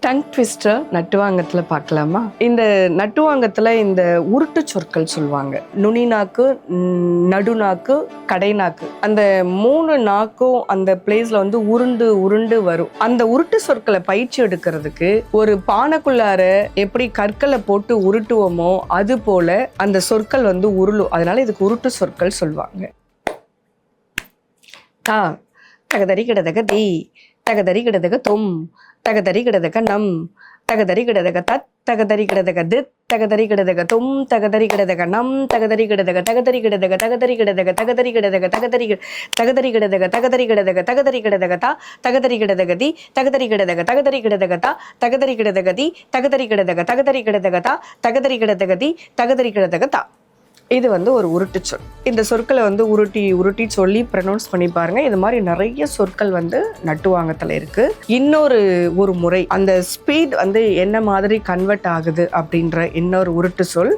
Tongue twister நட்டுவாங்கத்தில் பார்க்கலாமா? இந்த நட்டுவாங்கத்தில் இந்த உருட்டு சொற்கள் சொல்லுவாங்க. நுனி நாக்கு, நடுநாக்கு, கடைநாக்கு, அந்த 3 நாக்கும் அந்த பிளேஸ்ல வந்து உருண்டு உருண்டு வரும். அந்த உருட்டு சொற்களை பயிற்சி எடுக்கிறதுக்கு ஒரு பானைக்குள்ளார எப்படி கற்களை போட்டு உருட்டுவோமோ அது போல அந்த சொற்கள் வந்து உருளும். அதனால இதுக்கு உருட்டு சொற்கள் சொல்லுவாங்க. தா தகதரி கிடதக தி, தகதரி கிடதக தொம், தகதரி கிடதக நம், தகதரி கிடதக தத், தகதரி கிடதக தித், தகதரி கிடதக தொம், தகதரி கிடதக நம், தகதரி கிடதக தகதரி கிடதக தகதரி கிடதக தகதரி கிடதக தகதரி தகதரி கிடதக தகதரி கிடதக தகதரி கிடதக தா, தகதரி கிடதக தி, தகதரி கிடதக தகதரி கிடதக தா, தகதரி கிடதக தி, தகதரி கிடதக தகதரி கிடதக தா, தகதரி கிடதக தி, தகதரி கிடதக தா. இது வந்து ஒரு உருட்டு சொல். இந்த சொற்களை வந்து உருட்டி உருட்டி சொல்லி ப்ரனௌன்ஸ் பண்ணி பாருங்க. இது மாதிரி நிறைய சொற்கள் வந்து நட்டுவாங்கத்தில் இருக்கு. ஒரு முறை அந்த ஸ்பீட் வந்து என்ன மாதிரி கன்வெர்ட் ஆகுது அப்படின்ற இன்னொரு உருட்டு சொல்